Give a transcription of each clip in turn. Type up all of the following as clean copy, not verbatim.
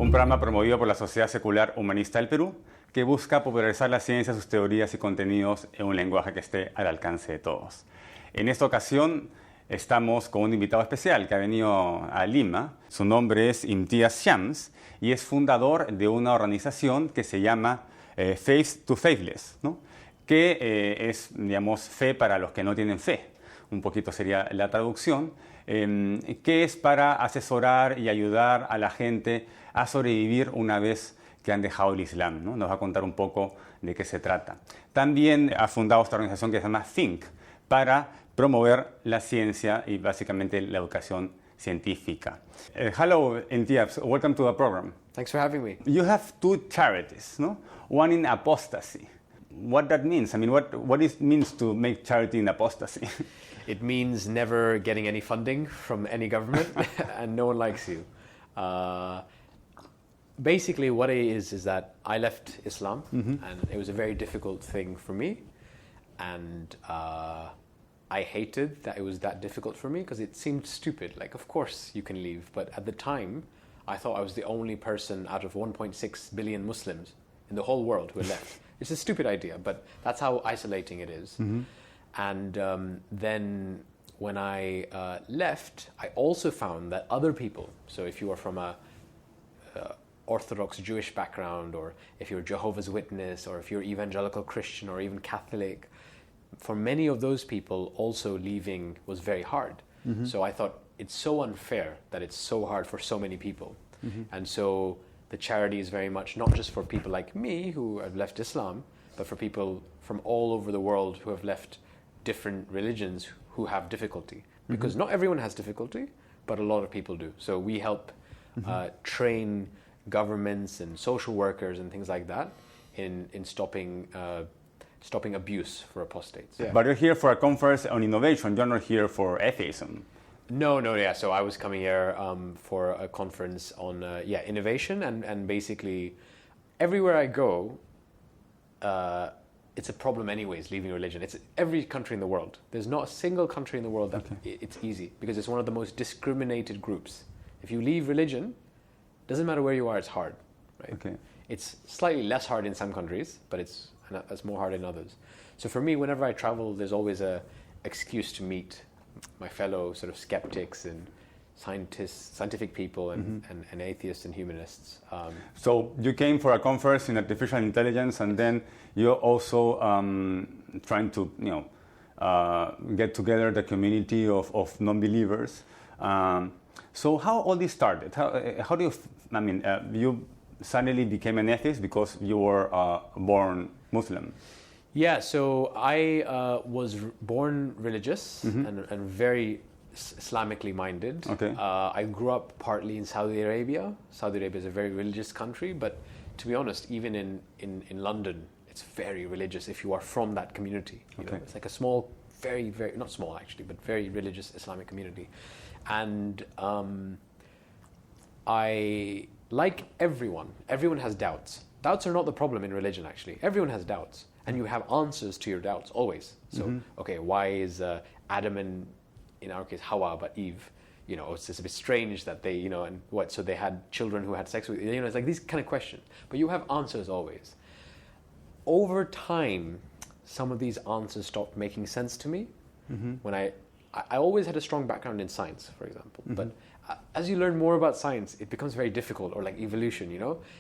un programa promovido por la Sociedad Secular Humanista del Perú que busca popularizar la ciencia, sus teorías y contenidos en un lenguaje que esté al alcance de todos. En esta ocasión estamos con un invitado especial que ha venido a Lima. Su nombre es Imtiaz Shams y es fundador de una organización que se llama Faithless, ¿no? Que es, digamos, fe para los que no tienen fe. Un poquito sería la traducción, que es para asesorar y ayudar a la gente a sobrevivir una vez que han dejado el Islam, ¿no? Nos va a contar un poco de qué se trata. También ha fundado esta organización que se llama Think, para promover la ciencia y básicamente la educación científica. Hello, Imtiaz. Welcome to the program. Thanks for having me. You have two charities, no? One in apostasy. What that means? I mean, what it means to make charity in apostasy? It means never getting any funding from any government and no one likes you. Basically what it is that I left Islam and it was a very difficult thing for me, and I hated that it was that difficult for me because it seemed stupid. Like, of course you can leave, but at the time I thought I was the only person out of 1.6 billion Muslims in the whole world who had left. It's a stupid idea, but that's how isolating it is. And then when I left, I also found that other people, so if you are from a Orthodox Jewish background, or if you're Jehovah's Witness, or if you're evangelical Christian, or even Catholic, for many of those people also leaving was very hard. So I thought it's so unfair that it's so hard for so many people. And so the charity is very much not just for people like me who have left Islam, but for people from all over the world who have left different religions who have difficulty. Because not everyone has difficulty, but a lot of people do. So we help train governments and social workers and things like that in stopping abuse for apostates. But you're here for a conference on innovation. You're not here for atheism. No, yeah. So I was coming here for a conference on innovation, and basically everywhere I go, it's a problem anyways, leaving religion. It's every country in the world. There's not a single country in the world that it's easy, because it's one of the most discriminated groups. If you leave religion, doesn't matter where you are, it's hard, right? It's slightly less hard in some countries, but it's more hard in others. So for me, whenever I travel, there's always a excuse to meet my fellow sort of skeptics and scientific people and atheists and humanists. So you came for a conference in artificial intelligence, and then you're also trying to, get together the community of non-believers. So how all this started? How do you? You suddenly became an atheist because you were born Muslim. Yeah, so I was born religious and very Islamically minded. I grew up partly in Saudi Arabia. Saudi Arabia is a very religious country, but to be honest, even in London, it's very religious if you are from that community. You know? It's like a small, very, very, not small actually, but very religious Islamic community. And like everyone has doubts. Doubts are not the problem in religion, actually. Everyone has doubts, and you have answers to your doubts always. So, why is Adam and, in our case, Hawa, but Eve, it's just a bit strange that they, and what, so they had children who had sex with, it's like these kind of questions. But you have answers always. Over time, some of these answers stopped making sense to me. When I always had a strong background in science, for example, but as you learn more about science, it becomes very difficult, or like evolution,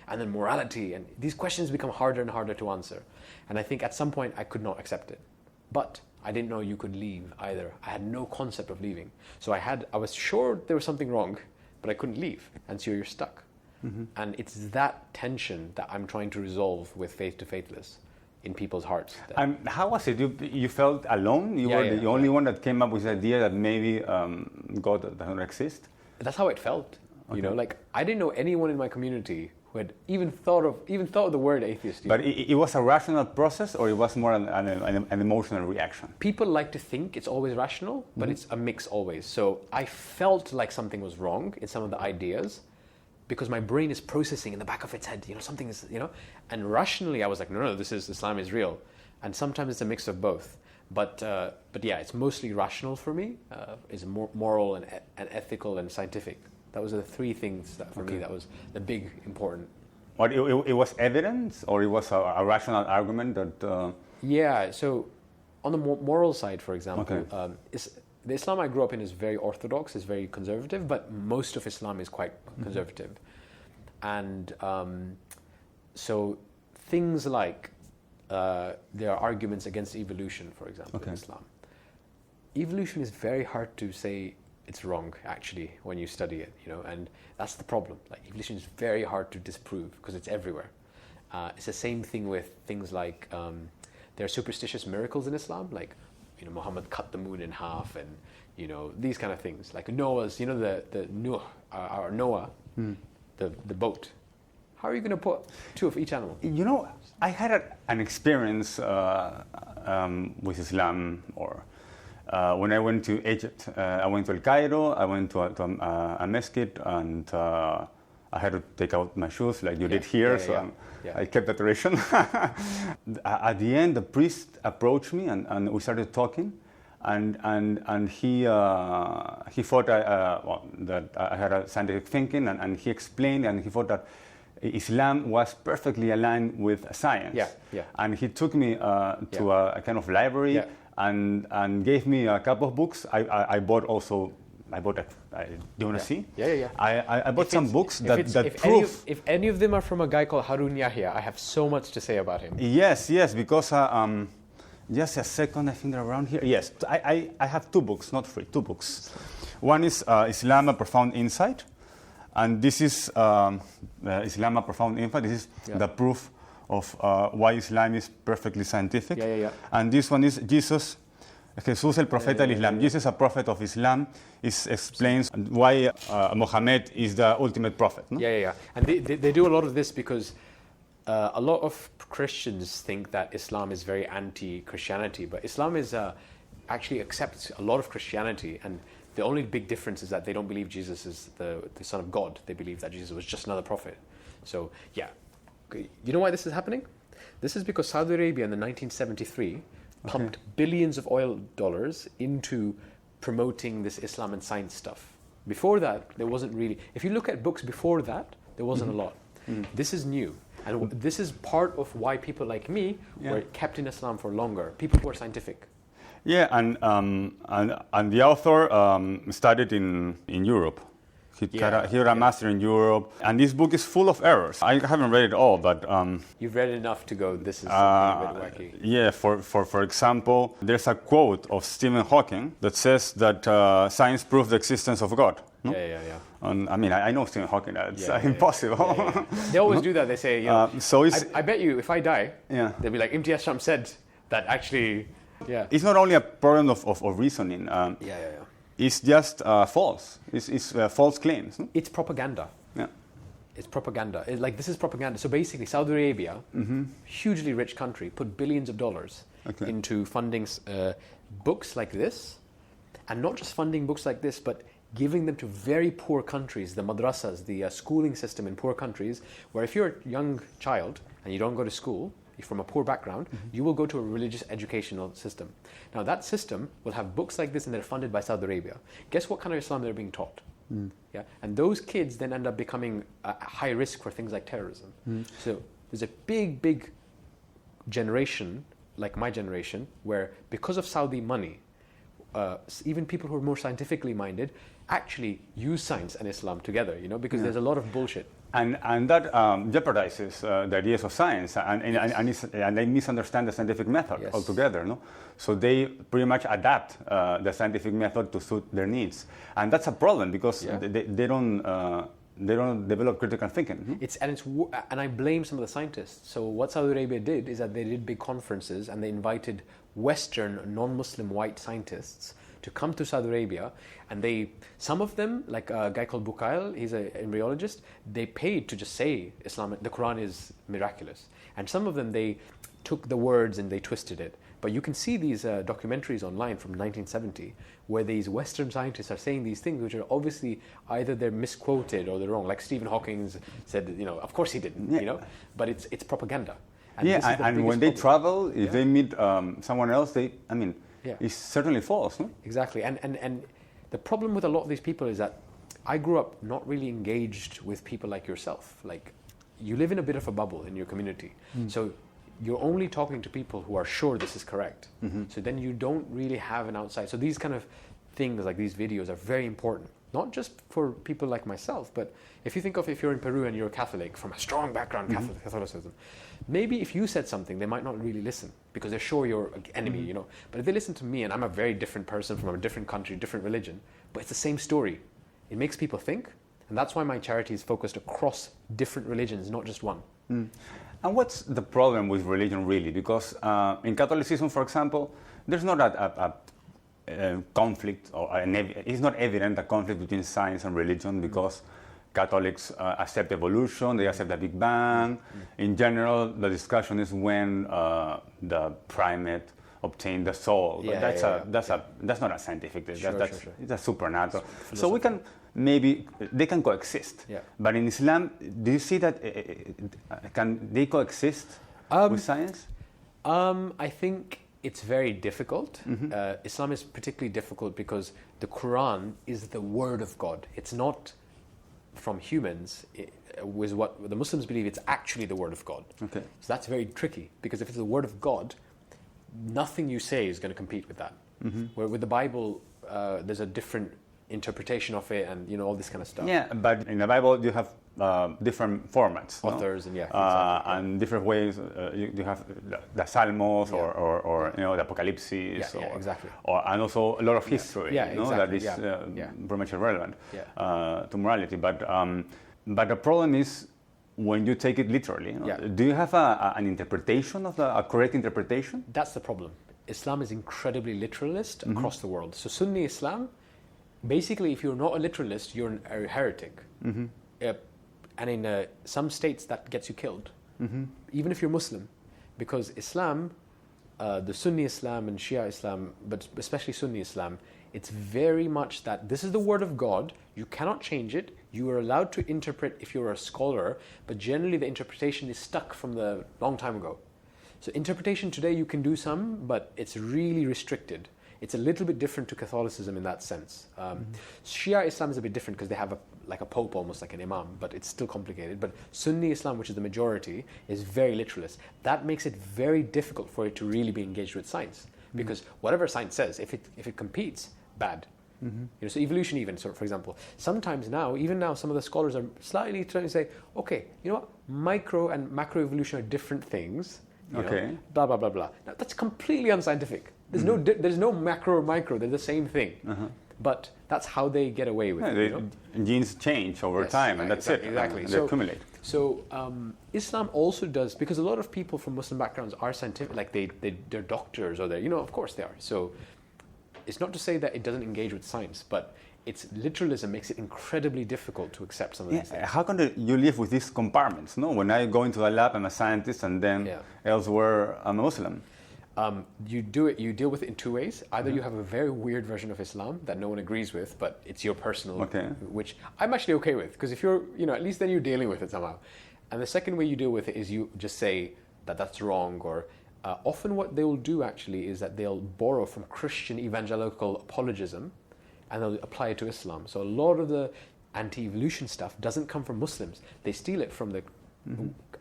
and then morality, and these questions become harder and harder to answer. And I think at some point I could not accept it. But I didn't know you could leave either. I had no concept of leaving. So I was sure there was something wrong, but I couldn't leave. And so you're stuck. And it's that tension that I'm trying to resolve with Faith to Faithless in people's hearts. How was it? You felt alone? You were the only one that came up with the idea that maybe God does not exist? That's how it felt. Like I didn't know anyone in my community who had even thought of the word atheist. But it was a rational process, or it was more an emotional reaction? People like to think it's always rational, but it's a mix always. So I felt like something was wrong in some of the ideas, because my brain is processing in the back of its head, something is, and rationally I was like, no, Islam is real. And sometimes it's a mix of both. But yeah, it's mostly rational for me. It's more moral and ethical and scientific. That was the three things that for me that was the big important. Or it was evidence, or it was a rational argument that... Yeah, so on the moral side, for example, the Islam I grew up in is very orthodox, is very conservative, but most of Islam is quite conservative. And so things like there are arguments against evolution, for example, in Islam. Evolution is very hard to say it's wrong, actually, when you study it, you know, and that's the problem. Like, evolution is very hard to disprove because it's everywhere. It's the same thing with things like there are superstitious miracles in Islam, like, you know, Muhammad cut the moon in half, and, you know, these kind of things. Like Noah's, you know, the Noah, the boat. How are you going to put two of each animal? You know, I had an experience with Islam, or when I went to Egypt. I went to El Cairo, I went to a mosque, and I had to take out my shoes like you did here, I kept the tradition. At the end, the priest approached me and we started talking, and he thought that I had a scientific thinking, and he explained, and he thought that Islam was perfectly aligned with science. And he took me to a kind of library and gave me a couple of books. I bought do you want to see? I bought some books that prove... If any of them are from a guy called Harun Yahya, I have so much to say about him. Yes, because... just a second, I think they're around here. Yes, I have two books, not three, two books. One is Islam, A Profound Insight. And this is Islam, A Profound Insight. This is the proof of why Islam is perfectly scientific. And this one is Jesus, Jesús el Profeta del Islam. Jesus, a prophet of Islam, explains why Muhammad is the ultimate prophet. No? And they do a lot of this because a lot of Christians think that Islam is very anti-Christianity, but Islam is actually accepts a lot of Christianity, and the only big difference is that they don't believe Jesus is the Son of God. They believe that Jesus was just another prophet. So, you know why this is happening? This is because Saudi Arabia in the 1973 pumped billions of oil dollars into promoting this Islam and science stuff. Before that, there wasn't really... If you look at books before that, there wasn't a lot. This is new. And this is part of why people like me were kept in Islam for longer. People who are scientific. And the author studied in Europe. He wrote a master in Europe, and this book is full of errors. I haven't read it all, but you've read enough to go, this is a bit wacky. Yeah, for example, there's a quote of Stephen Hawking that says that science proves the existence of God. No? And I mean, I know Stephen Hawking. It's impossible. They always do that. They say, you know, I bet you if I die, they'll be like, Imtiaz Shams said that actually. It's not only a problem of reasoning. It's just false. It's false claims. No? It's propaganda. It's propaganda. This is propaganda. So basically, Saudi Arabia, hugely rich country, put billions of dollars into funding books like this, and not just funding books like this, but giving them to very poor countries, the madrasas, the schooling system in poor countries, where if you're a young child and you don't go to school, you're from a poor background, you will go to a religious educational system. Now that system will have books like this, and they're funded by Saudi Arabia. Guess what kind of Islam they're being taught? And those kids then end up becoming high risk for things like terrorism. So there's a big generation, like my generation, where because of Saudi money, even people who are more scientifically minded actually use science and Islam together, you know, because there's a lot of bullshit. And that jeopardizes the ideas of science, and they misunderstand the scientific method altogether. No, so they pretty much adapt the scientific method to suit their needs, and that's a problem because they don't develop critical thinking. And I blame some of the scientists. So what Saudi Arabia did is that they did big conferences and they invited Western non-Muslim white scientists to come to Saudi Arabia, and some of them, like a guy called Bukail, he's an embryologist, they paid to just say the Quran is miraculous. And some of them, they took the words and they twisted it. But you can see these documentaries online from 1970 where these Western scientists are saying these things which are obviously either they're misquoted or they're wrong. Like Stephen Hawking said, you know, of course he didn't, you know, but it's propaganda. And when they travel, if they meet someone else, it's certainly false. No? Exactly. And the problem with a lot of these people is that I grew up not really engaged with people like yourself. Like, you live in a bit of a bubble in your community. So you're only talking to people who are sure this is correct. So then you don't really have an outside. So these kind of things, like these videos, are very important. Not just for people like myself, but if you think of if you're in Peru and you're a Catholic from a strong background, Catholicism, maybe if you said something, they might not really listen because they're sure you're an enemy, you know. But if they listen to me, and I'm a very different person from a different country, different religion, but it's the same story, it makes people think. And that's why my charity is focused across different religions, not just one. And what's the problem with religion really? Because in Catholicism, for example, there's not a conflict, or it's not evident a conflict between science and religion, because Catholics accept evolution, they accept the Big Bang. In general, the discussion is when the primate obtained the soul. But that's not a scientific thing. It's a supernatural. So we can they can coexist. But in Islam, do you see that can they coexist with science? I think it's very difficult. Islam is particularly difficult because the Quran is the word of God. It's not from humans. With what the Muslims believe, it's actually the word of God. Okay. So that's very tricky, because if it's the word of God, nothing you say is going to compete with that. Where with the Bible, there's a different interpretation of it, and all this kind of stuff. Yeah, but in the Bible you have different formats, authors, and and different ways. You have the Psalms or the Apocalypse, and also a lot of history. That is very much irrelevant to morality. But the problem is when you take it literally. Do you have an interpretation of a correct interpretation? That's the problem. Islam is incredibly literalist across the world. So Sunni Islam, basically, if you're not a literalist, you're a heretic. And in some states, that gets you killed, even if you're Muslim. Because Islam, the Sunni Islam and Shia Islam, but especially Sunni Islam, it's very much that this is the word of God, you cannot change it, you are allowed to interpret if you're a scholar, but generally the interpretation is stuck from the long time ago. So interpretation today, you can do some, but it's really restricted. It's a little bit different to Catholicism in that sense. Shia Islam is a bit different because they have a pope, almost like an imam, but it's still complicated. But Sunni Islam, which is the majority, is very literalist. That makes it very difficult for it to really be engaged with science, because whatever science says, if it competes, bad. So evolution, even, so for example, sometimes now, even now, some of the scholars are slightly trying to say, okay, you know what, micro and macro evolution are different things. Blah blah blah blah. Now that's completely unscientific. There's no macro or micro. They're the same thing. But that's how they get away with it. Genes change over time, and that's it. Exactly. They accumulate. So Islam also does, because a lot of people from Muslim backgrounds are scientific, like they're doctors, or they're, of course they are. So it's not to say that it doesn't engage with science, but its literalism makes it incredibly difficult to accept some of these things. How can you live with these compartments? No, when I go into a lab, I'm a scientist, and then elsewhere, I'm a Muslim. You deal with it in two ways. Either you have a very weird version of Islam that no one agrees with, but it's your personal, which I'm actually okay with, because if you're, at least then you're dealing with it somehow. And the second way you deal with it is you just say that that's wrong, or often what they will do actually is that they'll borrow from Christian evangelical apologism and they'll apply it to Islam. So a lot of the anti-evolution stuff doesn't come from Muslims. They steal it from the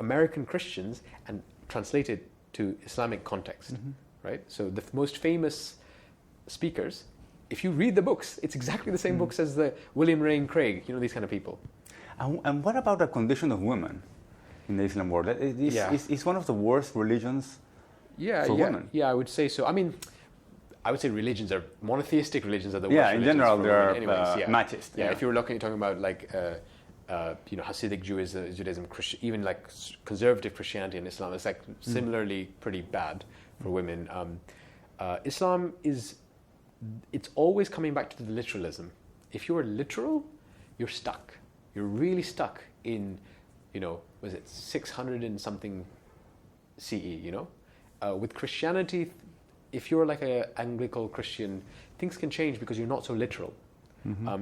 American Christians and translate it to Islamic context, right? So the most famous speakers, if you read the books, it's exactly the same books as the William Lane Craig, these kind of people. And what about the condition of women in the Islam world? It's one of the worst religions for women. Yeah, I would say so. I mean, I would say monotheistic religions are the worst. In general, they're machist. If you were talking about like Hasidic Judaism, even like conservative Christianity and Islam, it's like similarly pretty bad for women. Islam it's always coming back to the literalism. If you're literal, you're stuck. You're really stuck in, was it 600 and something CE, With Christianity, if you're like an Anglican Christian, things can change because you're not so literal.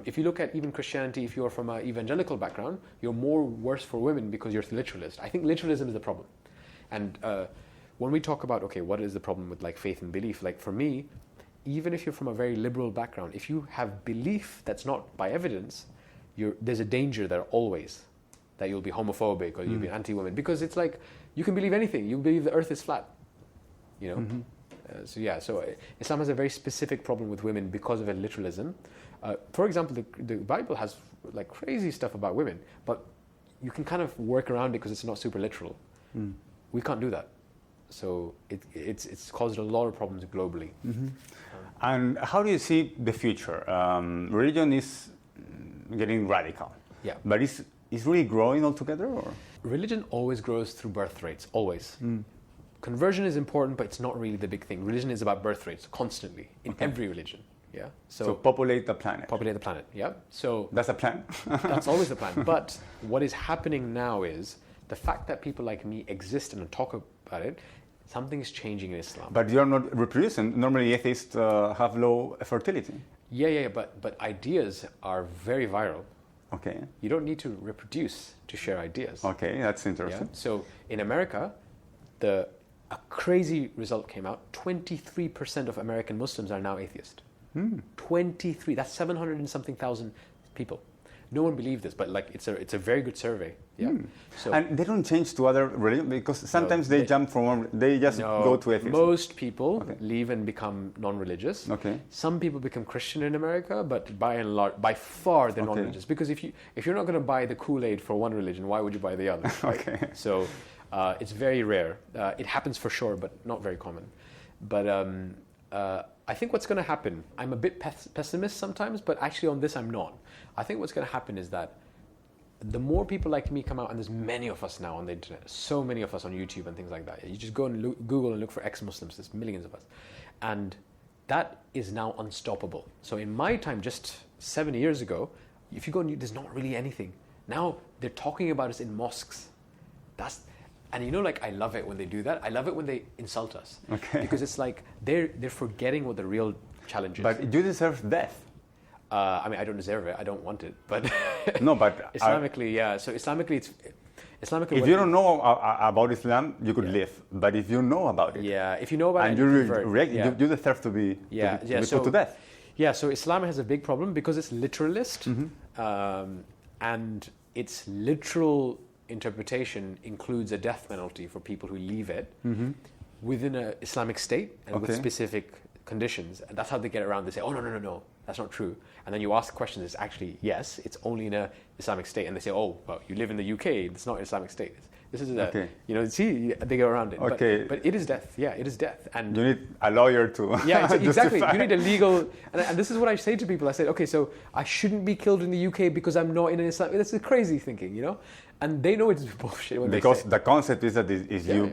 If you look at even Christianity, if you're from an evangelical background, you're more worse for women because you're literalist. I think literalism is the problem. And when we talk about, what is the problem with like faith and belief? Like for me, even if you're from a very liberal background, if you have belief that's not by evidence, there's a danger there always that you'll be homophobic or you'll be anti-women, because it's like you can believe anything. You believe the earth is flat, you know. So Islam has a very specific problem with women because of a literalism. For example, the Bible has like crazy stuff about women, but you can kind of work around it because it's not super literal. We can't do that. So it's caused a lot of problems globally. And how do you see the future? Religion is getting radical. Yeah. But is really growing altogether? Or? Religion always grows through birth rates, always. Conversion is important, but it's not really the big thing. Religion is about birth rates constantly in every religion. Yeah. So populate the planet. Populate the planet. Yeah. So that's the plan. That's always the plan. But what is happening now is the fact that people like me exist and talk about it. Something is changing in Islam. But you're not reproducing. Normally, atheists have low fertility. Yeah. But ideas are very viral. Okay. You don't need to reproduce to share ideas. Okay, that's interesting. Yeah? So in America, a crazy result came out. 23% of American Muslims are now atheist. 23. That's 700 and something thousand people. No one believed this, but like it's a very good survey. Yeah. So, and they don't change to other religions because sometimes they jump from one. They just go to atheism. Most people leave and become non-religious. Okay. Some people become Christian in America, but by far they're non-religious. Because if you're not going to buy the Kool-Aid for one religion, why would you buy the other? Right? Okay. So it's very rare. It happens for sure, but not very common. But I think what's going to happen, I'm a bit pessimist sometimes, but actually on this I'm not. I think what's going to happen is that the more people like me come out, and there's many of us now on the internet, so many of us on YouTube and things like that. You just go and Google and look for ex-Muslims, there's millions of us. And that is now unstoppable. So in my time, just 7 years ago, if you go, there's not really anything. Now they're talking about us in mosques. And you know, like, I love it when they do that. I love it when they insult us. Okay. Because it's like they're forgetting what the real challenge is. But you deserve death. I mean, I don't deserve it. I don't want it. But no, but Islamically, yeah. So Islamically, if you don't know about Islam, you could live. But if you know about it, if you know about it, and you deserve to be put to death. Yeah. So Islam has a big problem because it's literalist, and its literal interpretation includes a death penalty for people who leave it within an Islamic state and with specific conditions. And that's how they get around. They say, oh, no, that's not true. And then you ask questions, it's actually, yes, it's only in an Islamic state. And they say, oh, well, you live in the UK, it's not an Islamic state. This is see, they go around it. Okay. But it is death. Yeah, it is death. And you need a lawyer to exactly. You need a legal, and this is what I say to people. I say, okay, so I shouldn't be killed in the UK because I'm not in an Islam. That's a crazy thinking, you know? And they know it's bullshit when because they say the concept is that if you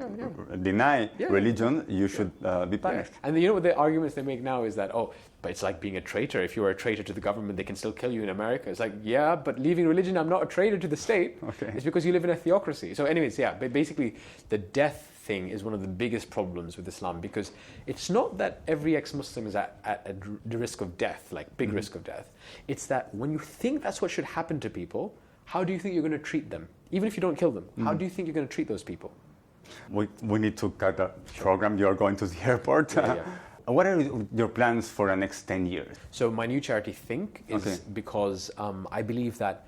deny religion, you should be punished. And you know what the arguments they make now is that, but it's like being a traitor. If you are a traitor to the government, they can still kill you in America. It's like, yeah, but leaving religion, I'm not a traitor to the state. Okay. It's because you live in a theocracy. So anyways, but basically the death thing is one of the biggest problems with Islam, because it's not that every ex-Muslim is at the risk of death, like big risk of death. It's that when you think that's what should happen to people, how do you think you're going to treat them? Even if you don't kill them, how do you think you're going to treat those people? We need to cut the program. You're going to the airport. What are your plans for the next 10 years? So my new charity, Think, is because I believe that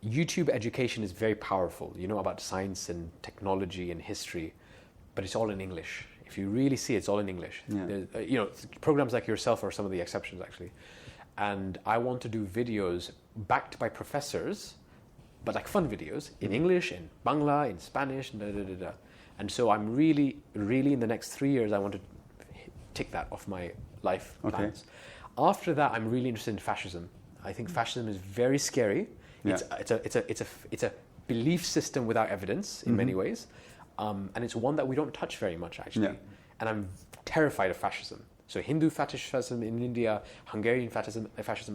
YouTube education is very powerful, you know, about science and technology and history, but it's all in English. If you really see it, it's all in English. Yeah. Programs like yourself are some of the exceptions, actually. And I want to do videos backed by professors, but like fun videos in English, in Bangla, in Spanish, And so I'm really, really in the next 3 years, I want to tick that off my life plans. After that, I'm really interested in fascism. I think fascism is very scary. Yeah. It's a belief system without evidence in many ways, and it's one that we don't touch very much actually. Yeah. And I'm terrified of fascism. So Hindu fascism in India, Hungarian fascism.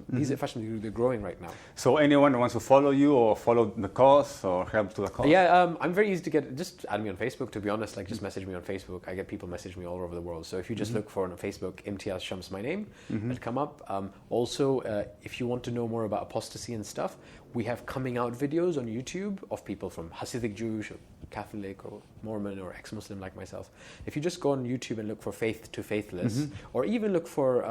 These are fascisms they're growing right now. So anyone who wants to follow you or follow the cause or help to the cause? Yeah, I'm very easy to get. Just add me on Facebook. To be honest, like just message me on Facebook. I get people message me all over the world. So if you just look for on Facebook, Imtiaz Shams, my name, it'll come up. Also, if you want to know more about apostasy and stuff, we have coming out videos on YouTube of people from Hasidic Jewish, or Catholic, or Mormon, or ex-Muslim like myself. If you just go on YouTube and look for Faith to Faithless, or even look for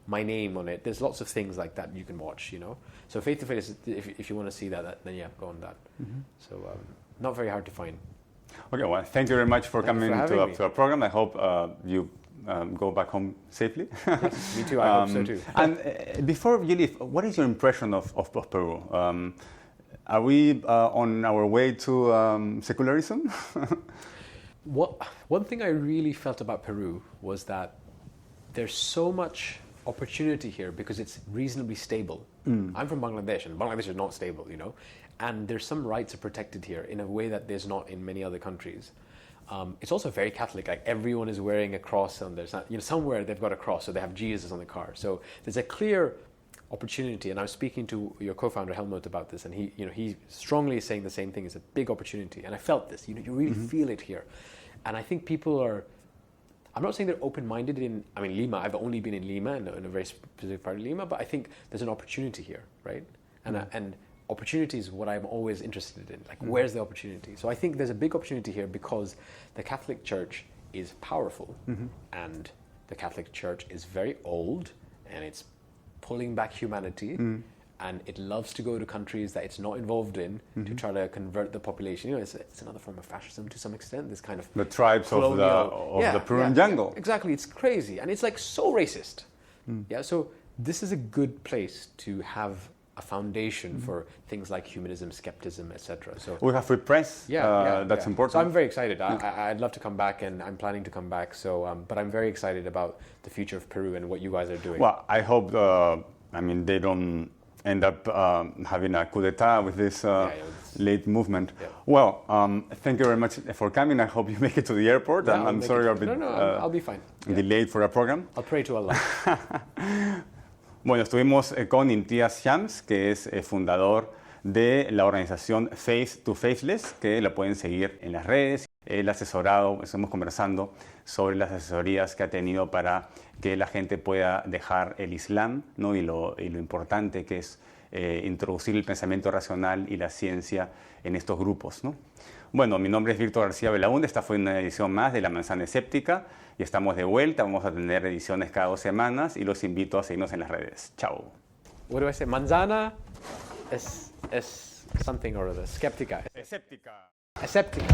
my name on it. There's lots of things like that you can watch, you know. So Faithless, if you want to see that, then yeah, go on that. So not very hard to find. Okay, well, thank you very much for coming to our program. I hope you go back home safely. Yes, me too, I hope so too. And before you leave, what is your impression of Peru? Are we on our way to secularism? One thing I really felt about Peru was that there's so much opportunity here because it's reasonably stable. I'm from Bangladesh, and Bangladesh is not stable, you know. And there's some rights are protected here in a way that there's not in many other countries. It's also very Catholic. Like everyone is wearing a cross, and there's not, you know, somewhere they've got a cross, so they have Jesus on the car. So there's a clear opportunity. And I was speaking to your co-founder Helmut about this, and he strongly is saying the same thing. It's a big opportunity, and I felt this. You know, you really feel it here, and I think people are. I'm not saying they're open-minded Lima. I've only been in Lima, in a very specific part of Lima, but I think there's an opportunity here, right? And opportunity is what I'm always interested in. Like, where's the opportunity? So I think there's a big opportunity here because the Catholic Church is powerful, and the Catholic Church is very old, and it's pulling back humanity, and it loves to go to countries that it's not involved in to try to convert the population. You know, it's another form of fascism to some extent. This kind of the tribes of the Peruvian jungle. Yeah, exactly, it's crazy, and it's like so racist. Yeah, so this is a good place to have a foundation for things like humanism, skepticism, etc. So we have free press. That's important. So I'm very excited. I'd love to come back, and I'm planning to come back. So, but I'm very excited about the future of Peru and what you guys are doing. Well, I hope. They don't end up having a coup d'état with this late movement. Yeah. Well, thank you very much for coming. I hope you make it to the airport. Yeah, I'm sorry you're a bit I'll be fine. Delayed for our program. I'll pray to Allah. Bueno, estuvimos con Imtiaz Shams, que es fundador de la organización Faith to Faithless, que la pueden seguir en las redes. Él ha asesorado, estamos conversando sobre las asesorías que ha tenido para que la gente pueda dejar el Islam, ¿no? y lo importante que es introducir el pensamiento racional y la ciencia en estos grupos, ¿no? Bueno, mi nombre es Víctor García Belaúnde, esta fue una edición más de La Manzana Escéptica y estamos de vuelta, vamos a tener ediciones cada 2 semanas y los invito a seguirnos en las redes. Chao. What do I say? Manzana es something or other. Escéptica. Escéptica. Escéptica.